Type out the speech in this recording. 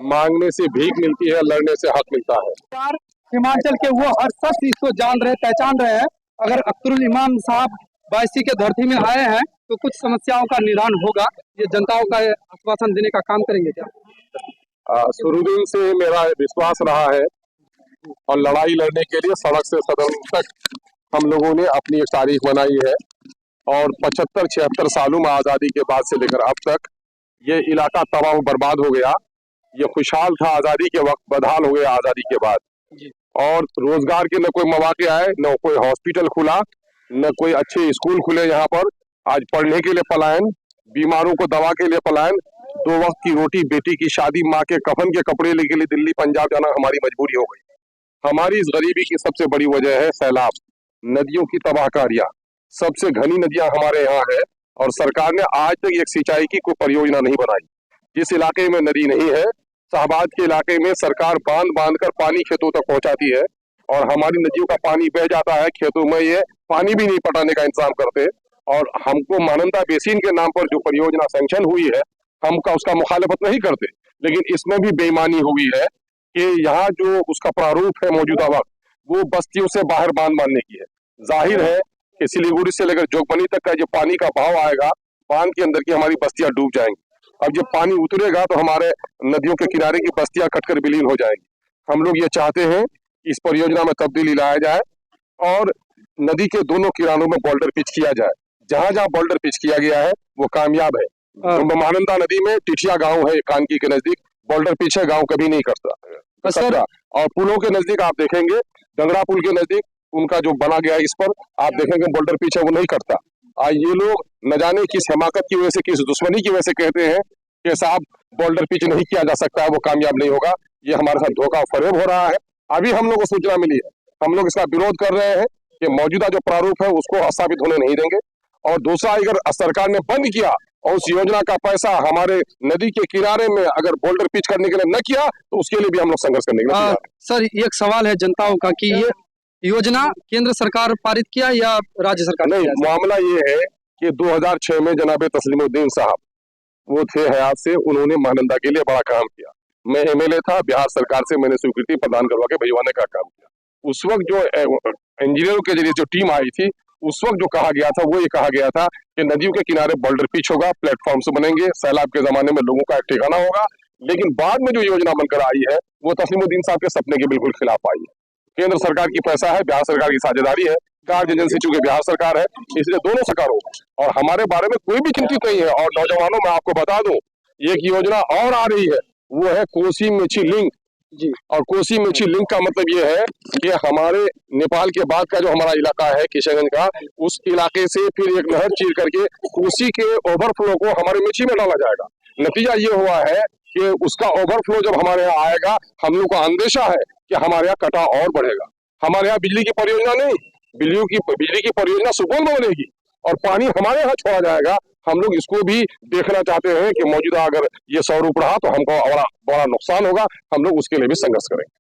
मांगने से भीख मिलती है, लड़ने से हक मिलता है। यार हिमाचल के वो हर शख्स इसको जान रहे, पहचान रहे हैं। अगर अख्तरुल इमाम साहब बायसी के धरती में आए हैं तो कुछ समस्याओं का निदान होगा। ये जनताओं का आश्वासन देने का काम करेंगे क्या? शुरू से मेरा विश्वास रहा है और लड़ाई लड़ने के लिए सड़क से सदन तक हम लोगों ने अपनी एक तारीख बनाई है। और 75-76 सालों में आज़ादी के बाद से लेकर अब तक ये इलाका तबाह बर्बाद हो गया। ये खुशहाल था आज़ादी के वक्त, बदहाल हो गया आज़ादी के बाद। और रोजगार के न कोई मौके आए, न कोई हॉस्पिटल खुला, न कोई अच्छे स्कूल खुले। यहाँ पर आज पढ़ने के लिए पलायन, बीमारों को दवा के लिए पलायन, 2 वक्त की रोटी, बेटी की शादी, माँ के कफन के कपड़े के लिए दिल्ली पंजाब जाना हमारी मजबूरी हो गई। हमारी इस गरीबी की सबसे बड़ी वजह है सैलाब, नदियों की तबाहकारियां। सबसे घनी नदियां हमारे यहाँ है और सरकार ने आज तक एक सिंचाई की कोई परियोजना नहीं बनाई। जिस इलाके में नदी नहीं है, शाहबाद के इलाके में सरकार बांध कर पानी खेतों तक पहुंचाती है और हमारी नदियों का पानी बह जाता है खेतों में। ये पानी भी नहीं पटाने का इंतजाम करते और हमको महानंदा बेसिन के नाम पर जो परियोजना सैंक्शन हुई है, हम उसका मुखालफत नहीं करते। लेकिन इसमें भी बेईमानी हुई है कि यहाँ जो उसका प्रारूप है मौजूदा वक्त, वो बस्तियों से बाहर बांध बांधने की है। जाहिर है कि सिलीगुड़ी से लेकर जोगबनी तक का जो पानी का बहाव आएगा, बांध के अंदर की हमारी बस्तियां डूब जाएंगी। अब जब पानी उतरेगा तो हमारे नदियों के किनारे की बस्तियां कटकर विलीन हो जाएंगी। हम लोग ये चाहते हैं इस परियोजना में तब्दीली लाया जाए और नदी के दोनों किनारों में बोल्डर पिच किया जाए। जहां जहां बोल्डर पिच किया गया है वो कामयाब है। महानंदा नदी में टिठिया गांव है कानकी के नजदीक, बोल्डर पिच है, गांव कभी नहीं करता। और पुलों के नजदीक आप देखेंगे, डंगरा पुल के नजदीक उनका जो बना गया है, इस पर आप देखेंगे बोल्डर पिच है, वो नहीं करता। ये लोग न जाने किस हिमाकत की वजह से, किस दुश्मनी की वजह से कहते हैं कि साहब बोल्डर पिच नहीं किया जा सकता है, वो कामयाब नहीं होगा। ये हमारे साथ धोखा फरेब हो रहा है। अभी हम लोग को सूचना मिली है, हम लोग इसका विरोध कर रहे हैं कि मौजूदा जो प्रारूप है उसको स्थापित होने नहीं देंगे। और दूसरा, अगर सरकार ने बंद किया और उस योजना का पैसा हमारे नदी के किनारे में अगर बोल्डर पिच करने के लिए न किया तो उसके लिए भी हम लोग संघर्ष करने के लिए। सर, एक सवाल है जनताओं का कि ये योजना केंद्र सरकार पारित किया या राज्य सरकार? नहीं, मामला ये है कि 2006 में जनाब तस्लीमुद्दीन साहब वो थे हयात से, उन्होंने महानंदा के लिए बड़ा काम किया। मैं एमएलए था, बिहार सरकार से मैंने स्वीकृति प्रदान करवा के भिजवाने का काम किया। उस वक्त जो इंजीनियरों के जरिए जो टीम आई थी, उस वक्त जो कहा गया था वो ये कहा गया था कि नदियों के किनारे बोल्डर पिच होगा, प्लेटफॉर्म्स बनेंगे, सैलाब के जमाने में लोगों का एक ठिकाना होगा। लेकिन बाद में जो योजना बनकर आई है वो तस्लीमुद्दीन साहब के सपने के बिल्कुल खिलाफ आई है। केंद्र सरकार की पैसा है, बिहार सरकार की साझेदारी है, कार्य एजेंसी चूंकि बिहार सरकार है, इसलिए दोनों सरकारों और हमारे बारे में कोई भी चिंतित नहीं है। और नौजवानों में आपको बता दूं, एक योजना और आ रही है, वो है कोसी मेची लिंक जी। और कोसी मेची लिंक का मतलब ये है कि हमारे नेपाल के बाद का जो हमारा इलाका है किशनगंज का, उस इलाके से फिर एक नहर चीर करके कोसी के ओवरफ्लो को हमारे मेची में डाला जाएगा। नतीजा ये हुआ है कि उसका ओवरफ्लो जब हमारे यहाँ आएगा, हम लोग को अंदेशा है कि हमारे यहाँ कटाव और बढ़ेगा। हमारे यहाँ बिजली की परियोजना नहीं, बिजली की परियोजना सुपौल में बनेगी और पानी हमारे यहाँ छोड़ा जाएगा। हम लोग इसको भी देखना चाहते हैं कि मौजूदा अगर ये स्वरूप रहा तो हमको बड़ा नुकसान होगा। हम लोग उसके लिए भी संघर्ष करेंगे।